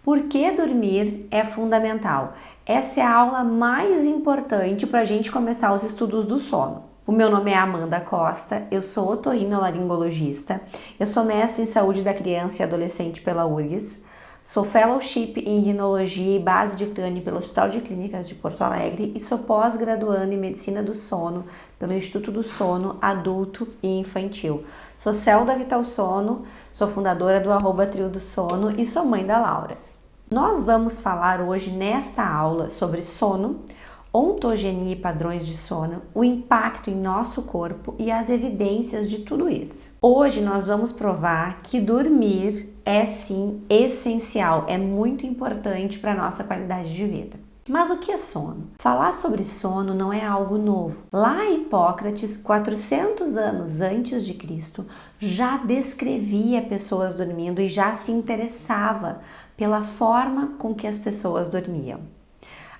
Por que dormir é fundamental? Essa é a aula mais importante para a gente começar os estudos do sono. O meu nome é Amanda Costa, eu sou otorrinolaringologista, eu sou mestre em saúde da criança e adolescente pela URGS, sou fellowship em rinologia e base de crânio pelo Hospital de Clínicas de Porto Alegre e sou pós-graduanda em medicina do sono pelo Instituto do Sono Adulto e Infantil. Sou CEL da Vital Sono, sou fundadora do @Trio do Sono e sou mãe da Laura. Nós vamos falar hoje nesta aula sobre sono, ontogenia e padrões de sono, o impacto em nosso corpo e as evidências de tudo isso. Hoje nós vamos provar que dormir é sim essencial, é muito importante para a nossa qualidade de vida. Mas o que é sono? Falar sobre sono não é algo novo. Lá Hipócrates, 400 anos antes de Cristo, já descrevia pessoas dormindo e já se interessava pela forma com que as pessoas dormiam.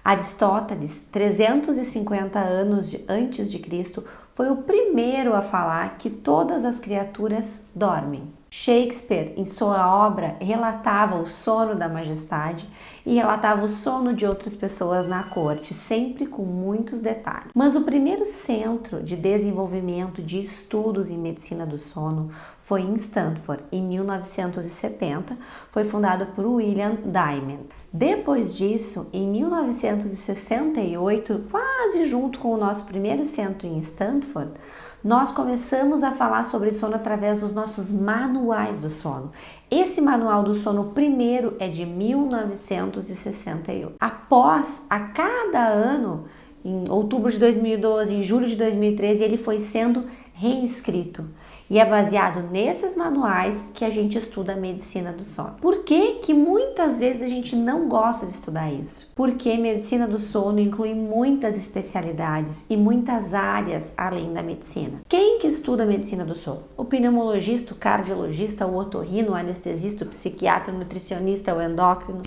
Aristóteles, 350 anos antes de Cristo, foi o primeiro a falar que todas as criaturas dormem. Shakespeare, em sua obra, relatava o sono da majestade e relatava o sono de outras pessoas na corte, sempre com muitos detalhes. Mas o primeiro centro de desenvolvimento de estudos em medicina do sono foi em Stanford, em 1970, foi fundado por William Diamond. Depois disso, em 1968, quase junto com o nosso primeiro centro em Stanford, nós começamos a falar sobre sono através dos nossos manuais do sono. Esse manual do sono primeiro é de 1968. Após, a cada ano, em outubro de 2012, em julho de 2013, ele foi sendo reescrito. E é baseado nesses manuais que a gente estuda a medicina do sono. Por que que muitas vezes a gente não gosta de estudar isso? Porque medicina do sono inclui muitas especialidades e muitas áreas além da medicina. Quem que estuda a medicina do sono? O pneumologista, o cardiologista, o otorrino, o anestesista, o psiquiatra, o nutricionista, o endócrino,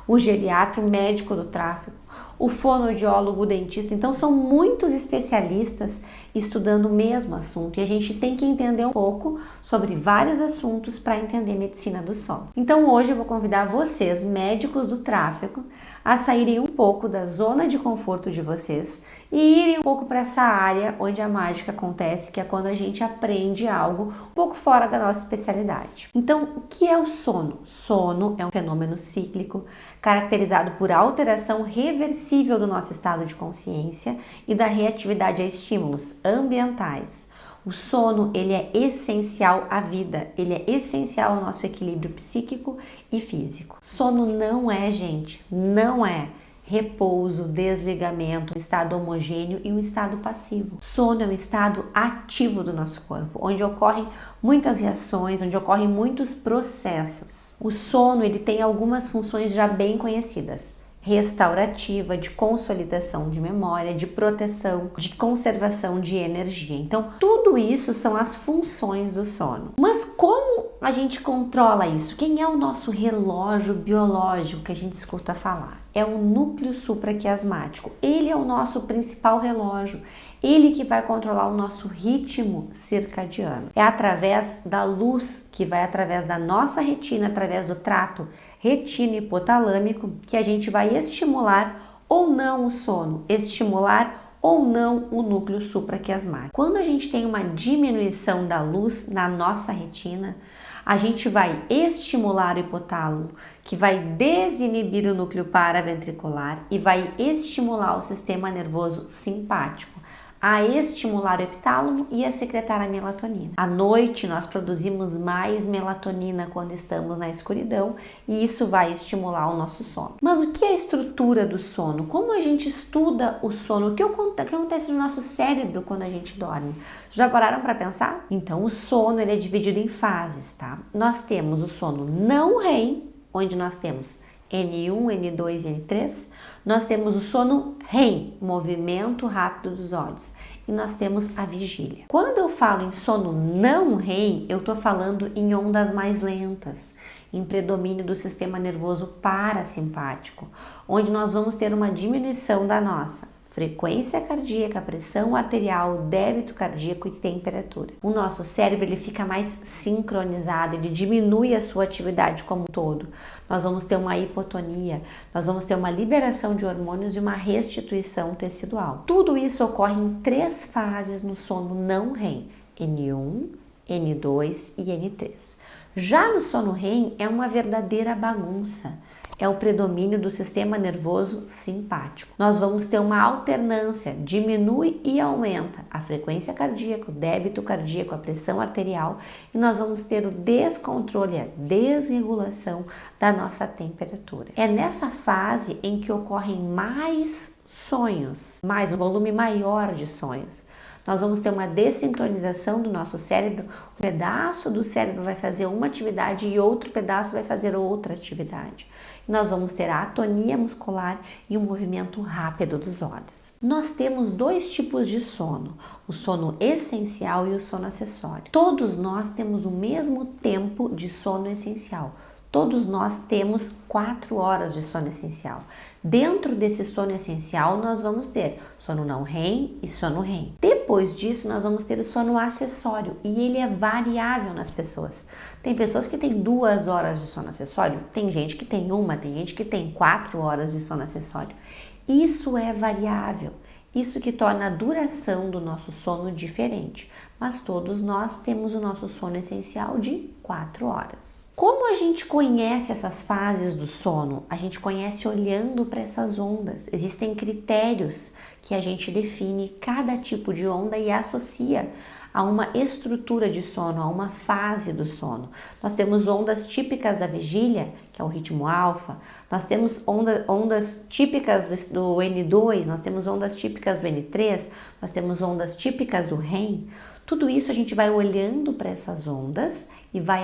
o geriatra, o médico do tráfego, o fonoaudiólogo, o dentista. Então são muitos especialistas estudando o mesmo assunto e a gente tem que entender um pouco sobre vários assuntos para entender medicina do sono. Então hoje eu vou convidar vocês, médicos do tráfego, a saírem um pouco da zona de conforto de vocês e irem um pouco para essa área onde a mágica acontece, que é quando a gente aprende algo um pouco fora da nossa especialidade. Então, o que é o sono? Sono é um fenômeno cíclico caracterizado por alteração reversível do nosso estado de consciência e da reatividade a estímulos ambientais. O sono, ele é essencial à vida, ele é essencial ao nosso equilíbrio psíquico e físico. Sono não é, gente, não é repouso, desligamento, um estado homogêneo e um estado passivo. Sono é um estado ativo do nosso corpo, onde ocorrem muitas reações, onde ocorrem muitos processos. O sono, ele tem algumas funções já bem conhecidas: restaurativa, de consolidação de memória, de proteção, de conservação de energia. Então, tudo isso são as funções do sono. Mas como a gente controla isso? Quem é o nosso relógio biológico que a gente escuta falar? É o núcleo supraquiasmático. Ele é o nosso principal relógio. Ele que vai controlar o nosso ritmo circadiano. É através da luz que vai através da nossa retina, através do trato retino-hipotalâmico, que a gente vai estimular ou não o sono, estimular ou não o núcleo supraquiasmático. Quando a gente tem uma diminuição da luz na nossa retina, a gente vai estimular o hipotálamo, que vai desinibir o núcleo paraventricular e vai estimular o sistema nervoso simpático, a estimular o hipotálamo e a secretar a melatonina. À noite nós produzimos mais melatonina quando estamos na escuridão e isso vai estimular o nosso sono. Mas o que é a estrutura do sono? Como a gente estuda o sono? O que acontece no nosso cérebro quando a gente dorme? Já pararam para pensar? Então o sono, ele é dividido em fases, tá? Nós temos o sono não REM, onde nós temos N1, N2 e N3. Nós temos o sono REM, movimento rápido dos olhos. E nós temos a vigília. Quando eu falo em sono não REM, eu estou falando em ondas mais lentas, em predomínio do sistema nervoso parasimpático, onde nós vamos ter uma diminuição da nossa frequência cardíaca, pressão arterial, débito cardíaco e temperatura. O nosso cérebro ele fica mais sincronizado, ele diminui a sua atividade como um todo. Nós vamos ter uma hipotonia, nós vamos ter uma liberação de hormônios e uma restituição tecidual. Tudo isso ocorre em 3 fases no sono não REM, N1, N2 e N3. Já no sono REM é uma verdadeira bagunça. É o predomínio do sistema nervoso simpático. Nós vamos ter uma alternância, diminui e aumenta a frequência cardíaca, o débito cardíaco, a pressão arterial e nós vamos ter o descontrole, a desregulação da nossa temperatura. É nessa fase em que ocorrem mais sonhos, mais um volume maior de sonhos. Nós vamos ter uma desincronização do nosso cérebro, um pedaço do cérebro vai fazer uma atividade e outro pedaço vai fazer outra atividade. Nós vamos ter a atonia muscular e o movimento rápido dos olhos. Nós temos 2 tipos de sono, o sono essencial e o sono acessório. Todos nós temos o mesmo tempo de sono essencial. Todos nós temos 4 horas de sono essencial. Dentro desse sono essencial, nós vamos ter sono não REM e sono REM. Depois disso, nós vamos ter o sono acessório e ele é variável nas pessoas. Tem pessoas que têm 2 horas de sono acessório, tem gente que tem 1, tem gente que tem 4 horas de sono acessório. Isso é variável. Isso que torna a duração do nosso sono diferente, mas todos nós temos o nosso sono essencial de 4 horas. Como a gente conhece essas fases do sono? A gente conhece olhando para essas ondas. Existem critérios que a gente define cada tipo de onda e associa a uma estrutura de sono, a uma fase do sono. Nós temos ondas típicas da vigília, que é o ritmo alfa, nós temos ondas típicas do N2, nós temos ondas típicas do N3, nós temos ondas típicas do REM. Tudo isso a gente vai olhando para essas ondas e vai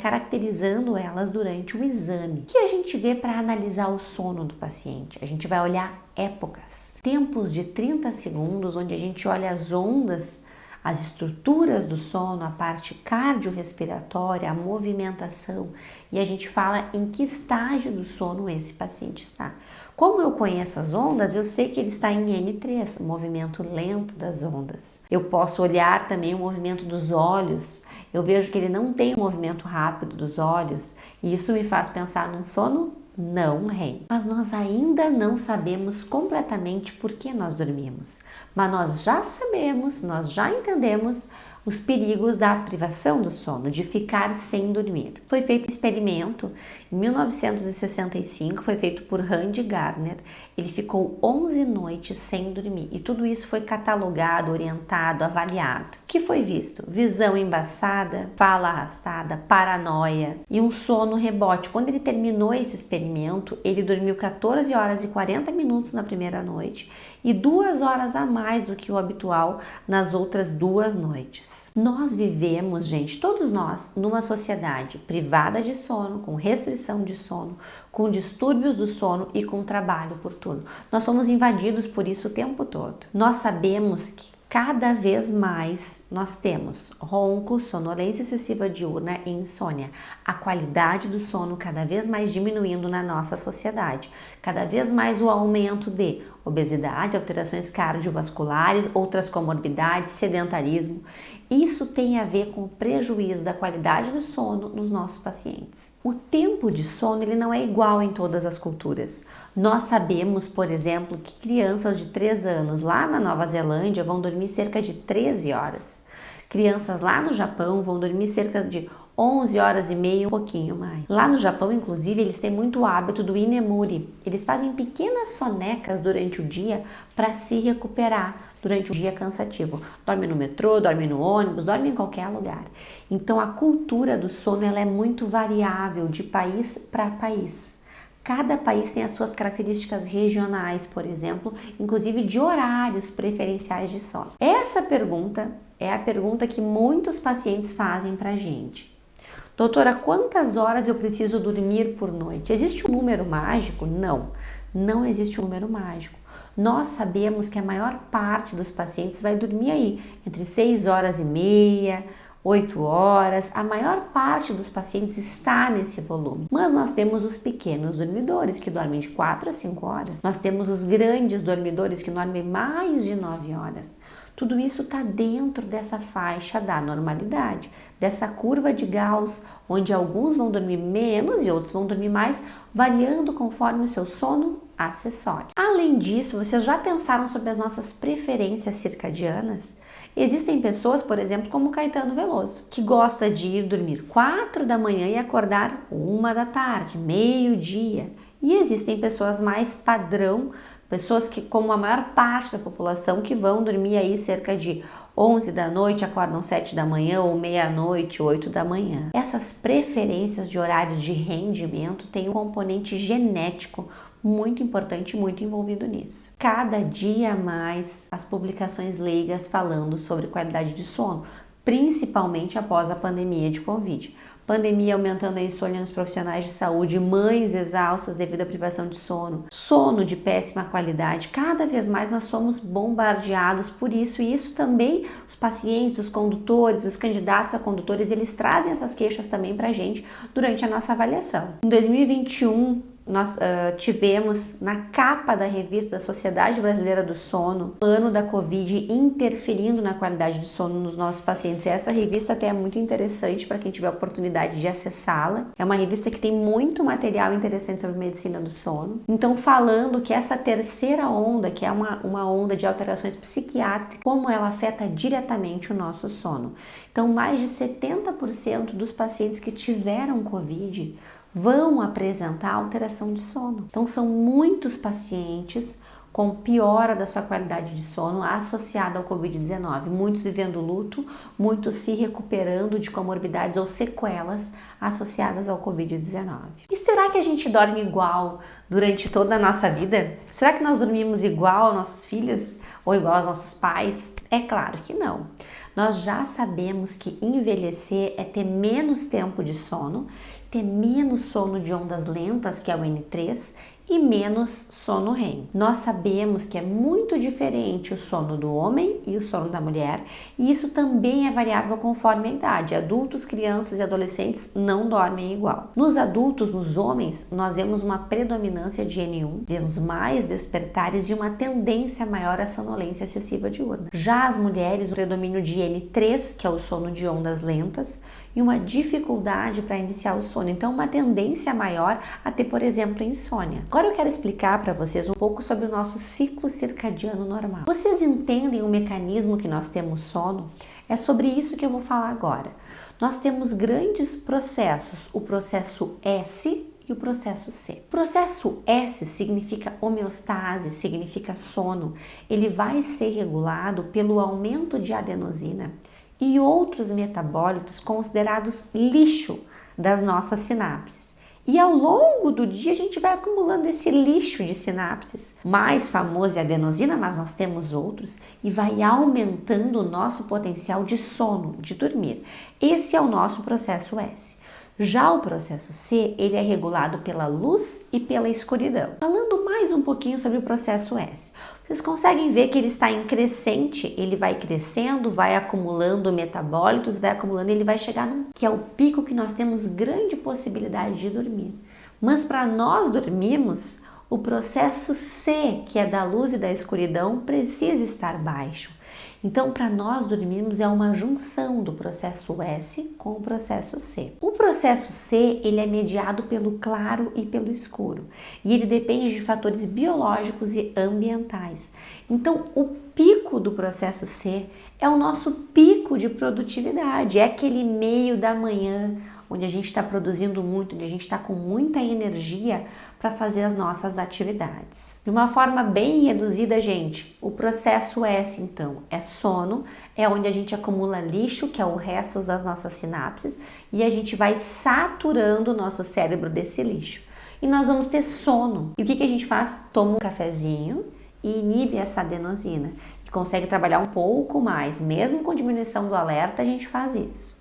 caracterizando elas durante o exame. O que a gente vê para analisar o sono do paciente? A gente vai olhar épocas, tempos de 30 segundos, onde a gente olha as ondas, as estruturas do sono, a parte cardiorrespiratória, a movimentação e a gente fala em que estágio do sono esse paciente está. Como eu conheço as ondas, eu sei que ele está em N3, movimento lento das ondas. Eu posso olhar também o movimento dos olhos, eu vejo que ele não tem um movimento rápido dos olhos e isso me faz pensar num sono não REM. Mas nós ainda não sabemos completamente por que nós dormimos. Mas nós já sabemos, nós já entendemos os perigos da privação do sono, de ficar sem dormir. Foi feito um experimento em 1965, foi feito por Randy Gardner. Ele ficou 11 noites sem dormir e tudo isso foi catalogado, orientado, avaliado. O que foi visto? Visão embaçada, fala arrastada, paranoia e um sono rebote. Quando ele terminou esse experimento, ele dormiu 14 horas e 40 minutos na primeira noite e 2 horas a mais do que o habitual nas outras 2 noites. Nós vivemos, gente, todos nós, numa sociedade privada de sono, com restrição de sono, com distúrbios do sono e com trabalho por turno. Nós somos invadidos por isso o tempo todo. Nós sabemos que cada vez mais nós temos ronco, sonolência excessiva diurna e insônia. A qualidade do sono cada vez mais diminuindo na nossa sociedade. Cada vez mais o aumento de obesidade, alterações cardiovasculares, outras comorbidades, sedentarismo. Isso tem a ver com o prejuízo da qualidade do sono nos nossos pacientes. O tempo de sono ele não é igual em todas as culturas. Nós sabemos, por exemplo, que crianças de 3 anos lá na Nova Zelândia vão dormir cerca de 13 horas. Crianças lá no Japão vão dormir cerca de 11 horas e meia, um pouquinho mais. Lá no Japão, inclusive, eles têm muito hábito do inemuri. Eles fazem pequenas sonecas durante o dia para se recuperar durante o dia cansativo. Dorme no metrô, dorme no ônibus, dorme em qualquer lugar. Então, a cultura do sono ela é muito variável de país para país. Cada país tem as suas características regionais, por exemplo, inclusive de horários preferenciais de sono. Essa pergunta é a pergunta que muitos pacientes fazem para a gente. Doutora, quantas horas eu preciso dormir por noite? Existe um número mágico? Não, não existe um número mágico. Nós sabemos que a maior parte dos pacientes vai dormir aí entre 6 horas e meia, 8 horas, a maior parte dos pacientes está nesse volume. Mas nós temos os pequenos dormidores que dormem de 4 a 5 horas. Nós temos os grandes dormidores que dormem mais de 9 horas. Tudo isso está dentro dessa faixa da normalidade, dessa curva de Gauss, onde alguns vão dormir menos e outros vão dormir mais, variando conforme o seu sono acessório. Além disso, vocês já pensaram sobre as nossas preferências circadianas? Existem pessoas, por exemplo, como Caetano Veloso, que gosta de ir dormir 4 da manhã e acordar 1 da tarde, meio-dia. E existem pessoas mais padrão, pessoas que, como a maior parte da população, que vão dormir aí cerca de 11 da noite, acordam 7 da manhã ou meia-noite, 8 da manhã. Essas preferências de horários de rendimento têm um componente genético muito importante, muito envolvido nisso. Cada dia mais as publicações leigas falando sobre qualidade de sono, principalmente após a pandemia de Covid. Pandemia aumentando a insônia nos profissionais de saúde, mães exaustas devido à privação de sono, sono de péssima qualidade. Cada vez mais nós somos bombardeados por isso, e isso também os pacientes, os condutores, os candidatos a condutores, eles trazem essas queixas também pra gente durante a nossa avaliação. Em 2021, nós tivemos na capa da revista da Sociedade Brasileira do Sono o ano da Covid interferindo na qualidade do sono nos nossos pacientes. E essa revista até é muito interessante para quem tiver a oportunidade de acessá-la. É uma revista que tem muito material interessante sobre medicina do sono. Então, falando que essa terceira onda, que é uma onda de alterações psiquiátricas, como ela afeta diretamente o nosso sono. Então, mais de 70% dos pacientes que tiveram Covid vão apresentar alteração de sono. Então, são muitos pacientes com piora da sua qualidade de sono associada ao Covid-19. Muitos vivendo luto, muitos se recuperando de comorbidades ou sequelas associadas ao Covid-19. E será que a gente dorme igual durante toda a nossa vida? Será que nós dormimos igual aos nossos filhos ou igual aos nossos pais? É claro que não. Nós já sabemos que envelhecer é ter menos tempo de sono, ter menos sono de ondas lentas, que é o N3, e menos sono REM. Nós sabemos que é muito diferente o sono do homem e o sono da mulher, e isso também é variável conforme a idade. Adultos, crianças e adolescentes não dormem igual. Nos adultos, nos homens, nós vemos uma predominância de N1, vemos mais despertares e uma tendência maior à sonolência excessiva diurna. Já as mulheres, o predomínio de N3, que é o sono de ondas lentas, e uma dificuldade para iniciar o sono. Então, uma tendência maior a ter, por exemplo, insônia. Agora eu quero explicar para vocês um pouco sobre o nosso ciclo circadiano normal. Vocês entendem o mecanismo que nós temos sono? É sobre isso que eu vou falar agora. Nós temos grandes processos, o processo S e o processo C. O processo S significa homeostase, significa sono. Ele vai ser regulado pelo aumento de adenosina e outros metabólitos considerados lixo das nossas sinapses. E ao longo do dia a gente vai acumulando esse lixo de sinapses. Mais famoso é a adenosina, mas nós temos outros, e vai aumentando o nosso potencial de sono, de dormir. Esse é o nosso processo S. Já o processo C, ele é regulado pela luz e pela escuridão. Falando mais um pouquinho sobre o processo S, vocês conseguem ver que ele está em crescente, ele vai crescendo, vai acumulando metabólitos, vai acumulando, ele vai chegar que é o pico que nós temos grande possibilidade de dormir. Mas para nós dormirmos, o processo C, que é da luz e da escuridão, precisa estar baixo. Então, para nós dormirmos é uma junção do processo S com o processo C. O processo C, ele é mediado pelo claro e pelo escuro, e ele depende de fatores biológicos e ambientais. Então, o pico do processo C é o nosso pico de produtividade, é aquele meio da manhã onde a gente está produzindo muito, onde a gente está com muita energia para fazer as nossas atividades. De uma forma bem reduzida, gente, o processo S, então, é sono, é onde a gente acumula lixo, que é o resto das nossas sinapses, e a gente vai saturando o nosso cérebro desse lixo. E nós vamos ter sono. E o que a gente faz? Toma um cafezinho e inibe essa adenosina, e consegue trabalhar um pouco mais, mesmo com diminuição do alerta, a gente faz isso.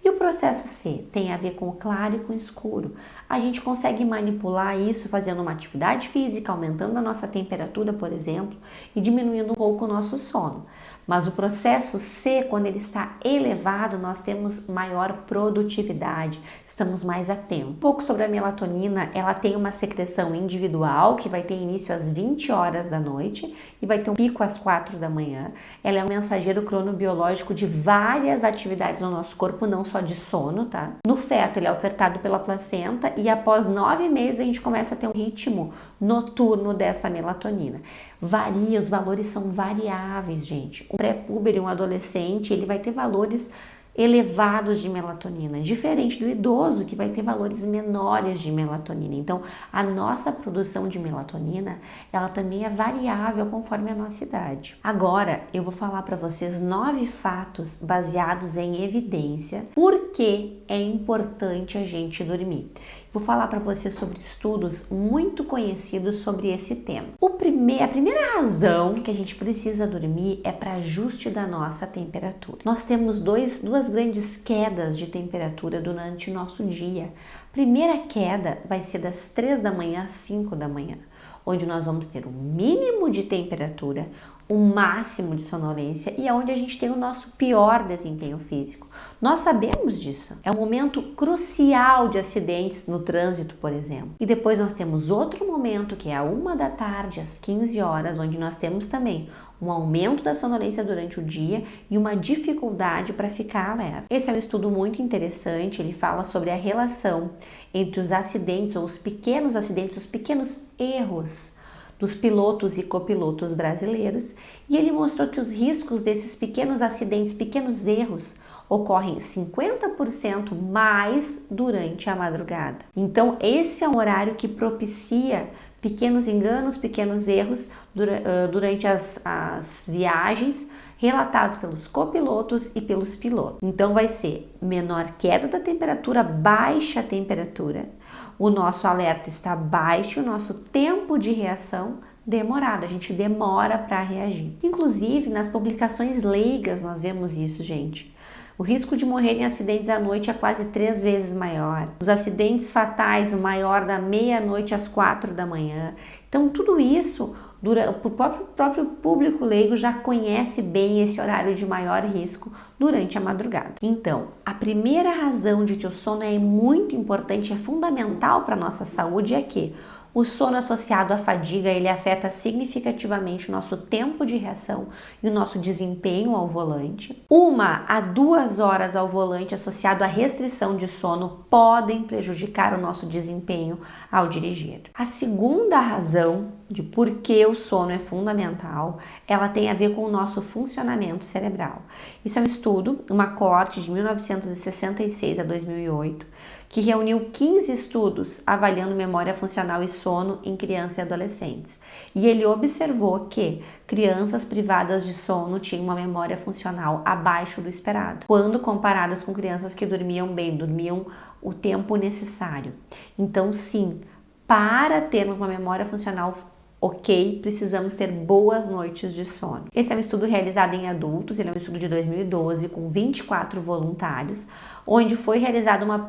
E o processo C tem a ver com o claro e com o escuro. A gente consegue manipular isso fazendo uma atividade física, aumentando a nossa temperatura, por exemplo, e diminuindo um pouco o nosso sono. Mas o processo C, quando ele está elevado, nós temos maior produtividade, estamos mais atentos. Um pouco sobre a melatonina, ela tem uma secreção individual que vai ter início às 20 horas da noite e vai ter um pico às 4 da manhã. Ela é um mensageiro cronobiológico de várias atividades no nosso corpo, não só de sono, tá? No feto, ele é ofertado pela placenta e após 9 meses a gente começa a ter um ritmo noturno dessa melatonina. Varia, os valores são variáveis, gente. Um pré-púber e um adolescente, ele vai ter valores elevados de melatonina, diferente do idoso que vai ter valores menores de melatonina. Então, a nossa produção de melatonina, ela também é variável conforme a nossa idade. Agora, eu vou falar para vocês 9 fatos baseados em evidência por que é importante a gente dormir. Vou falar para vocês sobre estudos muito conhecidos sobre esse tema. A primeira razão que a gente precisa dormir é para ajuste da nossa temperatura. Nós temos duas grandes quedas de temperatura durante o nosso dia. A primeira queda vai ser das 3 da manhã às 5 da manhã, onde nós vamos ter um mínimo de temperatura, um máximo de sonolência e é onde a gente tem o nosso pior desempenho físico. Nós sabemos disso. É um momento crucial de acidentes no trânsito, por exemplo. E depois nós temos outro momento que é a 1 da tarde, às 15 horas, onde nós temos também um aumento da sonolência durante o dia e uma dificuldade para ficar alerta. Esse é um estudo muito interessante, ele fala sobre a relação entre os acidentes ou os pequenos acidentes, os pequenos erros dos pilotos e copilotos brasileiros, e ele mostrou que os riscos desses pequenos acidentes, pequenos erros, ocorrem 50% mais durante a madrugada. Então, esse é um horário que propicia pequenos enganos, pequenos erros durante as viagens relatados pelos copilotos e pelos pilotos. Então vai ser menor queda da temperatura, baixa temperatura, o nosso alerta está baixo, o nosso tempo de reação demorado, a gente demora para reagir. Inclusive nas publicações leigas nós vemos isso, gente. O risco de morrer em acidentes à noite é quase 3 vezes maior. Os acidentes fatais maior da meia-noite às 4 da manhã. Então tudo isso, o próprio público leigo já conhece bem esse horário de maior risco durante a madrugada. Então, a primeira razão de que o sono é muito importante, é fundamental para a nossa saúde é que o sono associado à fadiga, ele afeta significativamente o nosso tempo de reação e o nosso desempenho ao volante. 1 a 2 horas ao volante associado à restrição de sono podem prejudicar o nosso desempenho ao dirigir. A segunda razão de por que o sono é fundamental, ela tem a ver com o nosso funcionamento cerebral. Isso é um estudo, uma coorte de 1966 a 2008, que reuniu 15 estudos avaliando memória funcional e sono em crianças e adolescentes. E ele observou que crianças privadas de sono tinham uma memória funcional abaixo do esperado, quando comparadas com crianças que dormiam bem, dormiam o tempo necessário. Então, sim, para termos uma memória funcional ok, precisamos ter boas noites de sono. Esse é um estudo realizado em adultos, ele é um estudo de 2012 com 24 voluntários, onde foi realizada uma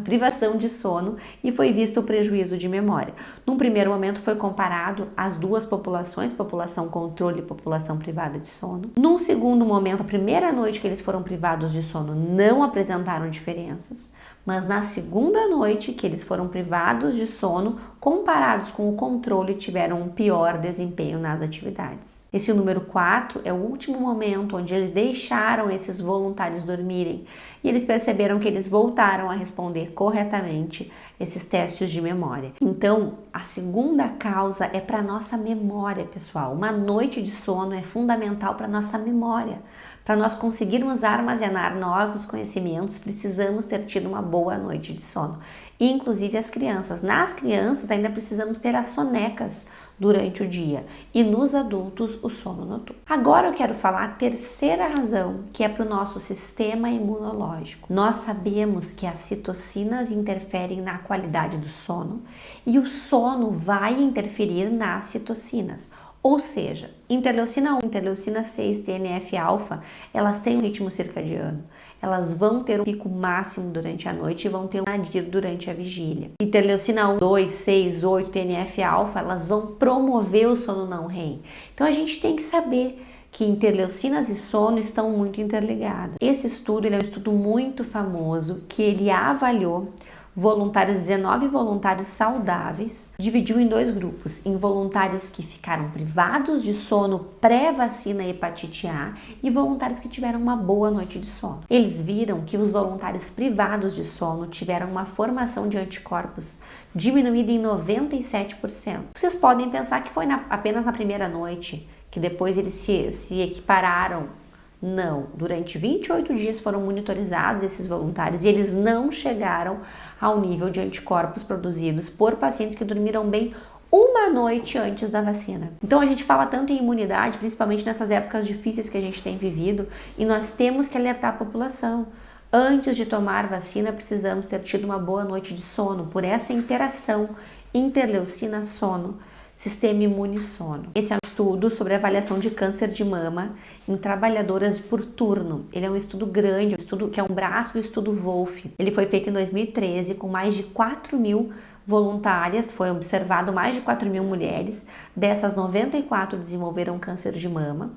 privação de sono e foi visto o prejuízo de memória. Num primeiro momento foi comparado as duas populações, população controle e população privada de sono. Num segundo momento, a primeira noite que eles foram privados de sono não apresentaram diferenças, mas na segunda noite que eles foram privados de sono, comparados com o controle, tiveram um pior desempenho nas atividades. Esse número 4 é o último momento onde eles deixaram esses voluntários dormirem e eles perceberam que eles voltaram a responder corretamente esses testes de memória. Então, a segunda causa é para nossa memória, pessoal. Uma noite de sono é fundamental para nossa memória. Para nós conseguirmos armazenar novos conhecimentos, precisamos ter tido uma boa noite de sono. Inclusive as crianças. Nas crianças ainda precisamos ter as sonecas durante o dia e nos adultos o sono noturno. Agora eu quero falar a terceira razão, que é para o nosso sistema imunológico. Nós sabemos que as citocinas interferem na qualidade do sono e o sono vai interferir nas citocinas. Ou seja, interleucina 1, interleucina 6, TNF-alfa, elas têm um ritmo circadiano. Elas vão ter um pico máximo durante a noite e vão ter um nadir durante a vigília. Interleucina 1, 2, 6, 8, TNF-alfa, elas vão promover o sono não REM. Então a gente tem que saber que interleucinas e sono estão muito interligadas. Esse estudo ele é um estudo muito famoso que ele avaliou 19 voluntários saudáveis, dividiu em 2 grupos, em voluntários que ficaram privados de sono pré-vacina hepatite A e voluntários que tiveram uma boa noite de sono. Eles viram que os voluntários privados de sono tiveram uma formação de anticorpos diminuída em 97%. Vocês podem pensar que foi apenas na primeira noite, que depois eles se equipararam. Não, durante 28 dias foram monitorizados esses voluntários e eles não chegaram ao nível de anticorpos produzidos por pacientes que dormiram bem uma noite antes da vacina. Então a gente fala tanto em imunidade, principalmente nessas épocas difíceis que a gente tem vivido, e nós temos que alertar a população. Antes de tomar vacina, precisamos ter tido uma boa noite de sono, por essa interação interleucina-sono, sistema imune-sono. Esse é um estudo sobre avaliação de câncer de mama em trabalhadoras por turno. Ele é um estudo grande, um estudo que é um braço do estudo Wolf. Ele foi feito em 2013 com mais de 4.000 voluntárias, foi observado mais de 4.000 mulheres, dessas 94 desenvolveram câncer de mama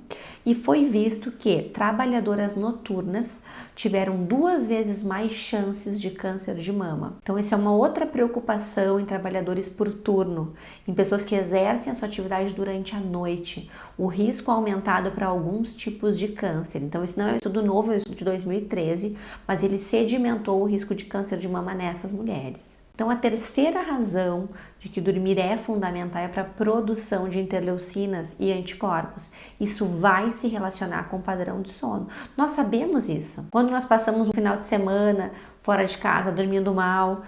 e foi visto que trabalhadoras noturnas tiveram 2 vezes mais chances de câncer de mama. Então essa é uma outra preocupação em trabalhadores por turno, em pessoas que exercem a sua atividade durante a noite, o risco aumentado para alguns tipos de câncer. Então esse não é um estudo novo, é um estudo de 2013, mas ele sedimentou o risco de câncer de mama nessas mulheres. Então a terceira razão de que dormir é fundamental é para a produção de interleucinas e anticorpos. Isso vai se relacionar com o padrão de sono. Nós sabemos isso. Quando nós passamos um final de semana fora de casa, dormindo mal,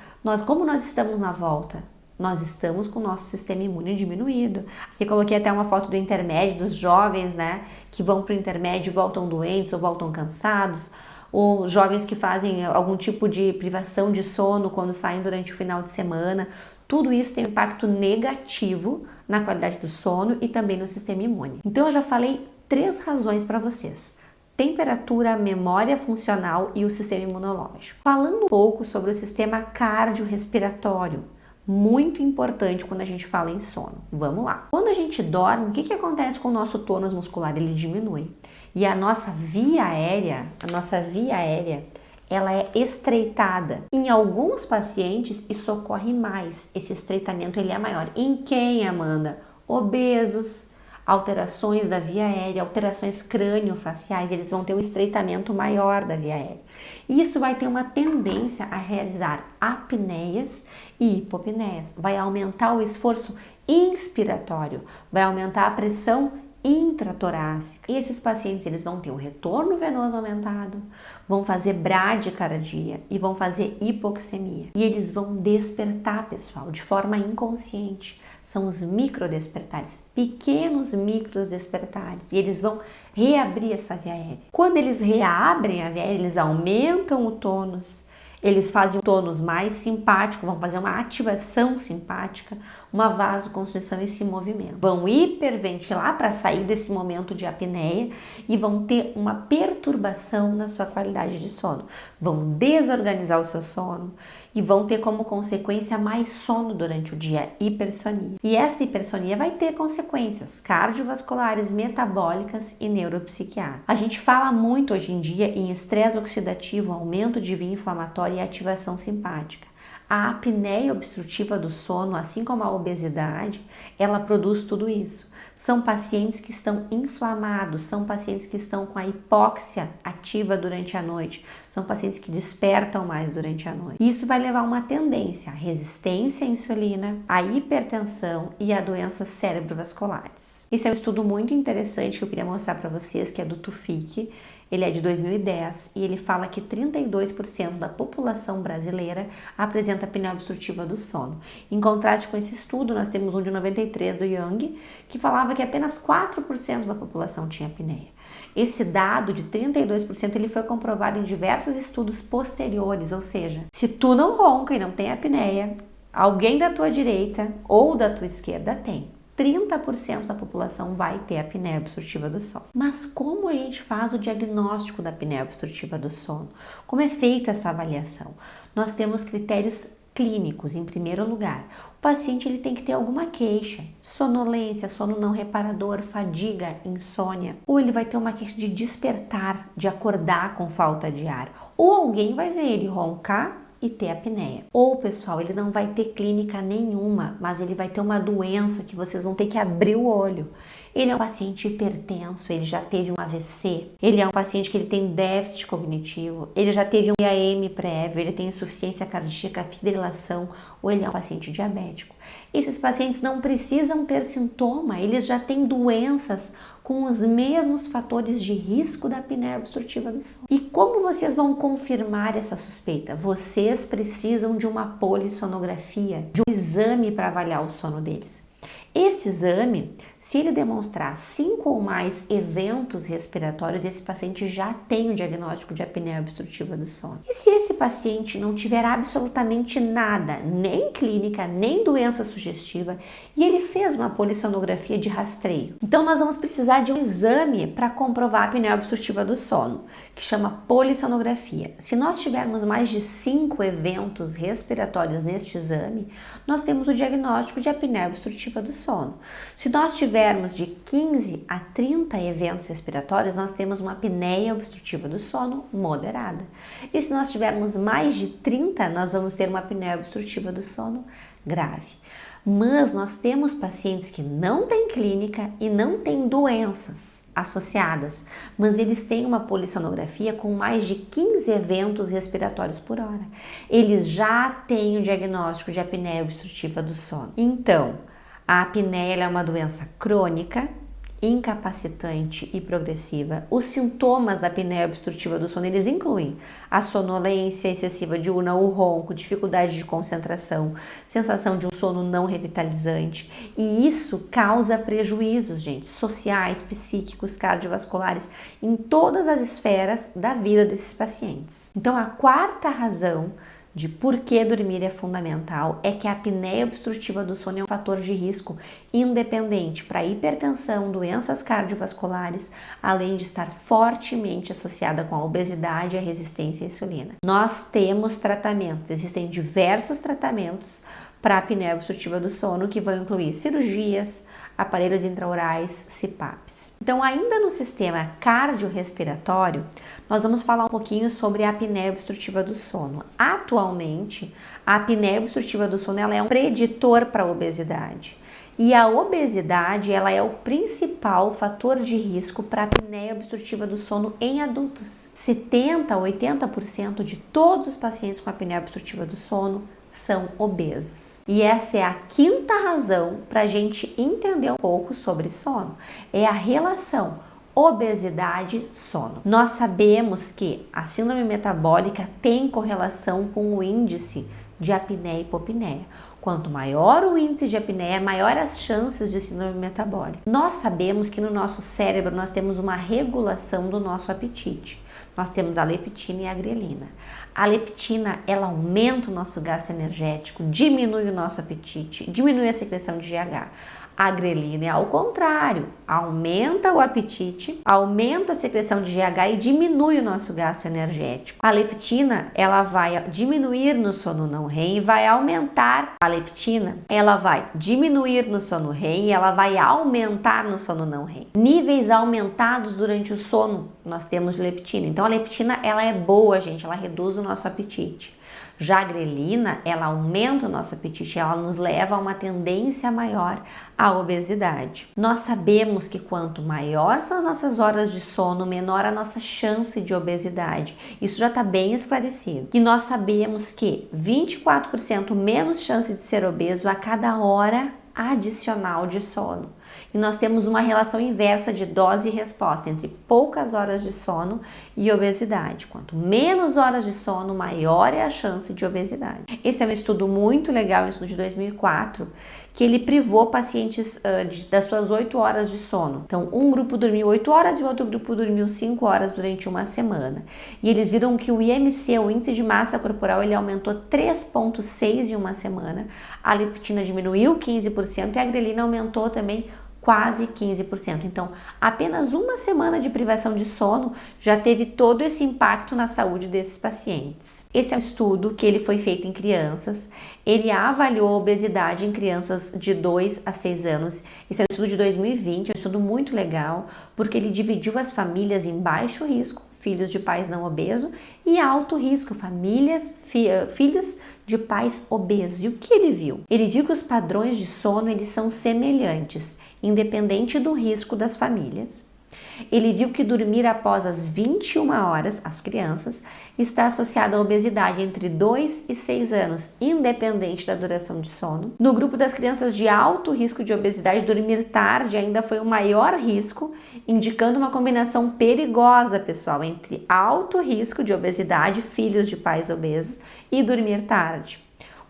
como nós estamos na volta? Nós estamos com o nosso sistema imune diminuído. Aqui coloquei até uma foto do intermédio, dos jovens, né, que vão para o intermédio e voltam doentes ou voltam cansados, ou jovens que fazem algum tipo de privação de sono quando saem durante o final de semana. Tudo isso tem um impacto negativo na qualidade do sono e também no sistema imune. Então eu já falei 3 razões para vocês: temperatura, memória funcional e o sistema imunológico. Falando um pouco sobre o sistema cardiorrespiratório, muito importante quando a gente fala em sono. Vamos lá. Quando a gente dorme, o que acontece com o nosso tônus muscular? Ele diminui. E a nossa via aérea, ela é estreitada. Em alguns pacientes, isso ocorre mais. Esse estreitamento ele é maior. Em quem, Amanda? Obesos, alterações da via aérea, alterações crâniofaciais, eles vão ter um estreitamento maior da via aérea. E isso vai ter uma tendência a realizar apneias e hipopneias. Vai aumentar o esforço inspiratório, vai aumentar a pressão intratorácica. Esses pacientes eles vão ter um retorno venoso aumentado, vão fazer bradicardia e vão fazer hipoxemia. E eles vão despertar, pessoal, de forma inconsciente. São os microdespertares, pequenos microdespertares. E eles vão reabrir essa via aérea. Quando eles reabrem a via aérea, eles aumentam o tônus. Eles fazem um tônus mais simpático, vão fazer uma ativação simpática, uma vasoconstrição e esse movimento. Vão hiperventilar para sair desse momento de apneia e vão ter uma perturbação na sua qualidade de sono. Vão desorganizar o seu sono e vão ter como consequência mais sono durante o dia, hipersonia. E essa hipersonia vai ter consequências cardiovasculares, metabólicas e neuropsiquiátricas. A gente fala muito hoje em dia em estresse oxidativo, aumento de via inflamatória e ativação simpática. A apneia obstrutiva do sono, assim como a obesidade, ela produz tudo isso. São pacientes que estão inflamados, são pacientes que estão com a hipóxia ativa durante a noite, são pacientes que despertam mais durante a noite. Isso vai levar a uma tendência à resistência à insulina, à hipertensão e a doenças cerebrovasculares. Esse é um estudo muito interessante que eu queria mostrar para vocês, que é do Tufik. Ele é de 2010 e ele fala que 32% da população brasileira apresenta apneia obstrutiva do sono. Em contraste com esse estudo, nós temos um de 93 do Young, que falava que apenas 4% da população tinha apneia. Esse dado de 32% ele foi comprovado em diversos estudos posteriores, ou seja, se tu não ronca e não tem apneia, alguém da tua direita ou da tua esquerda tem. 30% da população vai ter apneia obstrutiva do sono. Mas como a gente faz o diagnóstico da apneia obstrutiva do sono? Como é feita essa avaliação? Nós temos critérios clínicos, em primeiro lugar. O paciente ele tem que ter alguma queixa, sonolência, sono não reparador, fadiga, insônia, ou ele vai ter uma queixa de despertar, de acordar com falta de ar, ou alguém vai ver ele roncar e ter apneia. Ou, pessoal, ele não vai ter clínica nenhuma, mas ele vai ter uma doença que vocês vão ter que abrir o olho. Ele é um paciente hipertenso, ele já teve um AVC, ele é um paciente que ele tem déficit cognitivo, ele já teve um IAM prévio, ele tem insuficiência cardíaca, fibrilação, ou ele é um paciente diabético. Esses pacientes não precisam ter sintoma, eles já têm doenças com os mesmos fatores de risco da apneia obstrutiva do sono. E como vocês vão confirmar essa suspeita? Vocês precisam de uma polissonografia, de um exame para avaliar o sono deles. Esse exame, se ele demonstrar 5 ou mais eventos respiratórios, esse paciente já tem o diagnóstico de apneia obstrutiva do sono. E se esse paciente não tiver absolutamente nada, nem clínica, nem doença sugestiva, e ele fez uma polissonografia de rastreio, então nós vamos precisar de um exame para comprovar a apneia obstrutiva do sono, que chama polissonografia. Se nós tivermos mais de 5 eventos respiratórios neste exame, nós temos o diagnóstico de apneia obstrutiva do sono. Se nós tivermos de 15 a 30 eventos respiratórios, nós temos uma apneia obstrutiva do sono moderada. E se nós tivermos mais de 30, nós vamos ter uma apneia obstrutiva do sono grave. Mas nós temos pacientes que não têm clínica e não têm doenças associadas, mas eles têm uma polissonografia com mais de 15 eventos respiratórios por hora. Eles já têm o diagnóstico de apneia obstrutiva do sono. Então, a apneia é uma doença crônica, incapacitante e progressiva. Os sintomas da apneia obstrutiva do sono, eles incluem a sonolência excessiva diurna, o ronco, dificuldade de concentração, sensação de um sono não revitalizante. E isso causa prejuízos, gente, sociais, psíquicos, cardiovasculares, em todas as esferas da vida desses pacientes. Então, a quarta razão de por que dormir é fundamental é que a apneia obstrutiva do sono é um fator de risco independente para hipertensão, doenças cardiovasculares, além de estar fortemente associada com a obesidade e a resistência à insulina. Nós temos tratamento, existem diversos tratamentos para a apneia obstrutiva do sono que vão incluir cirurgias, aparelhos intraorais, CPAPs. Então, ainda no sistema cardiorrespiratório, nós vamos falar um pouquinho sobre a apneia obstrutiva do sono. Atualmente, a apneia obstrutiva do sono ela é um preditor para a obesidade. E a obesidade ela é o principal fator de risco para a apneia obstrutiva do sono em adultos. 70% a 80% de todos os pacientes com apneia obstrutiva do sono são obesos. E essa é a quinta razão para a gente entender um pouco sobre sono. É a relação obesidade-sono. Nós sabemos que a síndrome metabólica tem correlação com o índice de apneia e hipopneia. Quanto maior o índice de apneia, maior as chances de síndrome metabólica. Nós sabemos que no nosso cérebro nós temos uma regulação do nosso apetite. Nós temos a leptina e a grelina. A leptina, ela aumenta o nosso gasto energético, diminui o nosso apetite, diminui a secreção de GH. A grelina é ao contrário, aumenta o apetite, aumenta a secreção de GH e diminui o nosso gasto energético. A leptina, ela vai diminuir no sono não REM e vai aumentar. A leptina, ela vai diminuir no sono REM e ela vai aumentar no sono não REM. Níveis aumentados durante o sono, nós temos leptina. Então a leptina, ela é boa, gente, ela reduz o nosso apetite. Já a grelina, ela aumenta o nosso apetite, ela nos leva a uma tendência maior à obesidade. Nós sabemos que quanto maior são as nossas horas de sono, menor a nossa chance de obesidade. Isso já está bem esclarecido. E nós sabemos que 24% menos chance de ser obeso a cada hora adicional de sono. E nós temos uma relação inversa de dose e resposta entre poucas horas de sono e obesidade. Quanto menos horas de sono, maior é a chance de obesidade. Esse é um estudo muito legal, um estudo de 2004, que ele privou pacientes das suas 8 horas de sono. Então, um grupo dormiu 8 horas e o outro grupo dormiu 5 horas durante uma semana. E eles viram que o IMC, o índice de massa corporal, ele aumentou 3,6 em uma semana. A leptina diminuiu 15% e a grelina aumentou também quase 15%. Então, apenas uma semana de privação de sono já teve todo esse impacto na saúde desses pacientes. Esse é um estudo que ele foi feito em crianças. Ele avaliou a obesidade em crianças de 2 a 6 anos. Esse é um estudo de 2020, é um estudo muito legal, porque ele dividiu as famílias em baixo risco, filhos de pais não obesos, e alto risco, filhos de pais obesos. E o que ele viu? Ele viu que os padrões de sono eles são semelhantes, independente do risco das famílias. Ele viu que dormir após as 21 horas, as crianças, está associado à obesidade entre 2 e 6 anos, independente da duração de sono. No grupo das crianças de alto risco de obesidade, dormir tarde ainda foi o maior risco, indicando uma combinação perigosa, pessoal, entre alto risco de obesidade, filhos de pais obesos, e dormir tarde.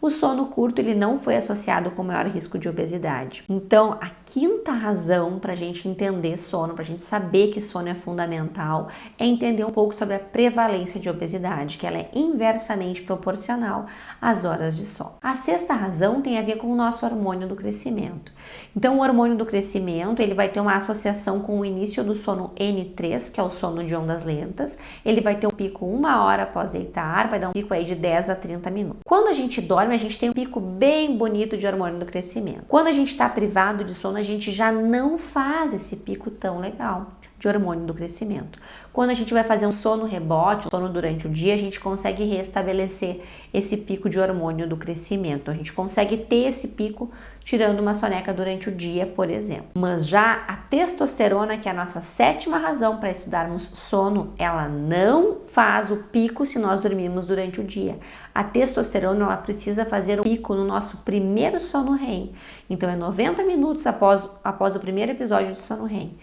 O sono curto ele não foi associado com maior risco de obesidade. Então, a quinta razão para a gente entender sono, para a gente saber que sono é fundamental, é entender um pouco sobre a prevalência de obesidade, que ela é inversamente proporcional às horas de sono. A sexta razão tem a ver com o nosso hormônio do crescimento. Então, o hormônio do crescimento ele vai ter uma associação com o início do sono N3, que é o sono de ondas lentas. Ele vai ter um pico 1 hora após deitar, vai dar um pico aí de 10 a 30 minutos. Quando a gente dorme, a gente tem um pico bem bonito de hormônio do crescimento. Quando a gente está privado de sono, a gente já não faz esse pico tão legal de hormônio do crescimento. Quando a gente vai fazer um sono rebote, um sono durante o dia, a gente consegue restabelecer esse pico de hormônio do crescimento. A gente consegue ter esse pico tirando uma soneca durante o dia, por exemplo. Mas já a testosterona, que é a nossa sétima razão para estudarmos sono, ela não faz o pico se nós dormirmos durante o dia. A testosterona, ela precisa fazer o pico no nosso primeiro sono REM. Então, é 90 minutos após o primeiro episódio de sono REM.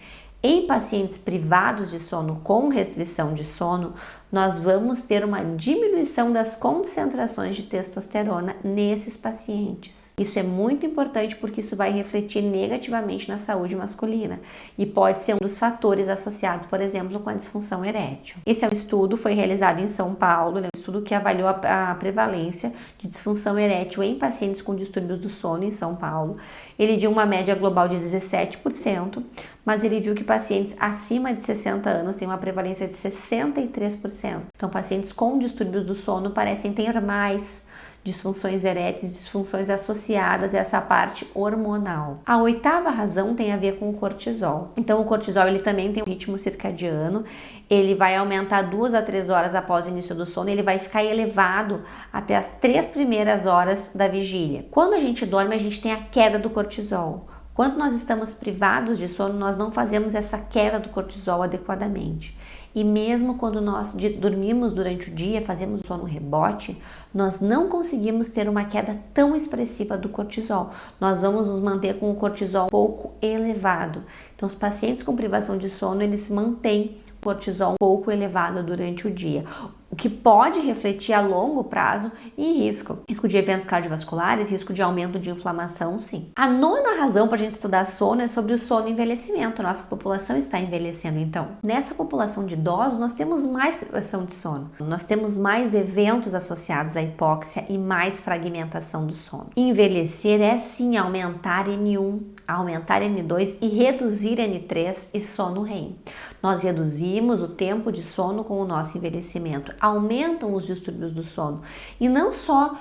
Em pacientes privados de sono com restrição de sono, nós vamos ter uma diminuição das concentrações de testosterona nesses pacientes. Isso é muito importante porque isso vai refletir negativamente na saúde masculina e pode ser um dos fatores associados, por exemplo, com a disfunção erétil. Esse é um estudo, foi realizado em São Paulo, é um estudo que avaliou a prevalência de disfunção erétil em pacientes com distúrbios do sono em São Paulo. Ele viu uma média global de 17%, mas ele viu que pacientes acima de 60 anos têm uma prevalência de 63%. Então, pacientes com distúrbios do sono parecem ter mais disfunções eréteis, disfunções associadas a essa parte hormonal. A oitava razão tem a ver com o cortisol. Então, o cortisol ele também tem um ritmo circadiano, ele vai aumentar 2 a 3 horas após o início do sono, ele vai ficar elevado até as 3 primeiras horas da vigília. Quando a gente dorme, a gente tem a queda do cortisol. Quando nós estamos privados de sono, nós não fazemos essa queda do cortisol adequadamente. E mesmo quando nós dormimos durante o dia, fazemos sono rebote, nós não conseguimos ter uma queda tão expressiva do cortisol. Nós vamos nos manter com o cortisol um pouco elevado. Então, os pacientes com privação de sono, eles mantêm o cortisol um pouco elevado durante o dia, o que pode refletir a longo prazo em risco de eventos cardiovasculares, risco de aumento de inflamação, sim. A nona razão para a gente estudar sono é sobre o sono e envelhecimento. Nossa população está envelhecendo, então. Nessa população de idosos, nós temos mais privação de sono. Nós temos mais eventos associados à hipóxia e mais fragmentação do sono. Envelhecer é, sim, aumentar N1, aumentar N2 e reduzir N3 e sono REM. Nós reduzimos o tempo de sono com o nosso envelhecimento. Aumentam os distúrbios do sono. E não só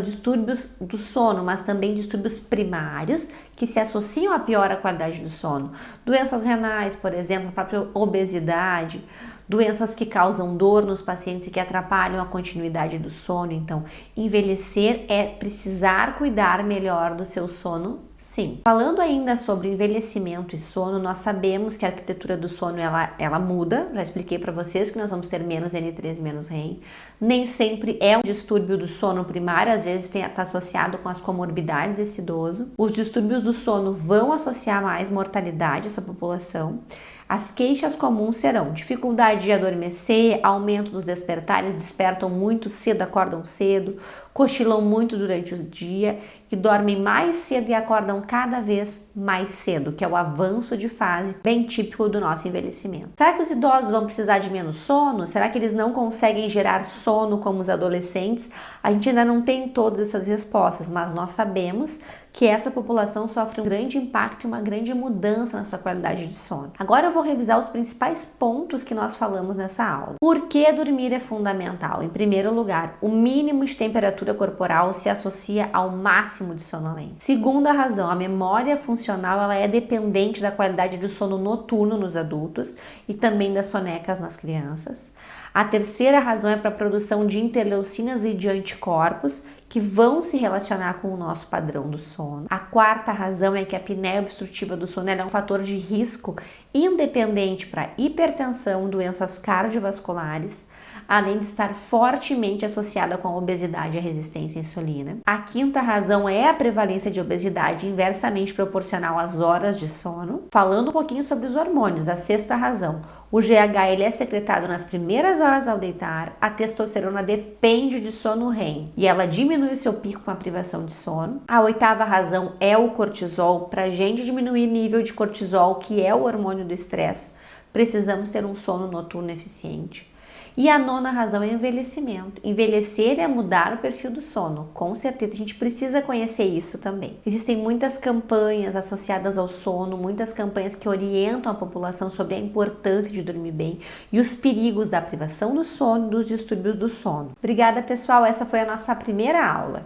distúrbios do sono, mas também distúrbios primários que se associam à pior qualidade do sono. Doenças renais, por exemplo, a própria obesidade, doenças que causam dor nos pacientes e que atrapalham a continuidade do sono. Então, envelhecer é precisar cuidar melhor do seu sono, sim. Falando ainda sobre envelhecimento e sono, nós sabemos que a arquitetura do sono ela muda. Já expliquei para vocês que nós vamos ter menos N3 e menos REM. Nem sempre é um distúrbio do sono primário, às vezes está associado com as comorbidades desse idoso. Os distúrbios do sono vão associar mais mortalidade a essa população. As queixas comuns serão dificuldade de adormecer, aumento dos despertares, despertam muito cedo, acordam cedo, cochilam muito durante o dia e dormem mais cedo e acordam cada vez mais cedo, que é o avanço de fase bem típico do nosso envelhecimento. Será que os idosos vão precisar de menos sono? Será que eles não conseguem gerar sono como os adolescentes? A gente ainda não tem todas essas respostas, mas nós sabemos que essa população sofre um grande impacto e uma grande mudança na sua qualidade de sono. Agora eu vou revisar os principais pontos que nós falamos nessa aula. Por que dormir é fundamental? Em primeiro lugar, o mínimo de temperatura corporal se associa ao máximo de sonolência. Segunda razão, a memória funcional ela é dependente da qualidade do sono noturno nos adultos e também das sonecas nas crianças. A terceira razão é para a produção de interleucinas e de anticorpos que vão se relacionar com o nosso padrão do sono. A quarta razão é que a apneia obstrutiva do sono é um fator de risco independente para hipertensão, doenças cardiovasculares, além de estar fortemente associada com a obesidade e a resistência à insulina. A quinta razão é a prevalência de obesidade inversamente proporcional às horas de sono. Falando um pouquinho sobre os hormônios, a sexta razão, o GH ele é secretado nas primeiras horas ao deitar, a testosterona depende de sono REM e ela diminui o seu pico com a privação de sono. A oitava razão é o cortisol. Para a gente diminuir o nível de cortisol, que é o hormônio do estresse, precisamos ter um sono noturno eficiente. E a nona razão é o envelhecimento. Envelhecer é mudar o perfil do sono. Com certeza, a gente precisa conhecer isso também. Existem muitas campanhas associadas ao sono, muitas campanhas que orientam a população sobre a importância de dormir bem e os perigos da privação do sono e dos distúrbios do sono. Obrigada, pessoal. Essa foi a nossa primeira aula.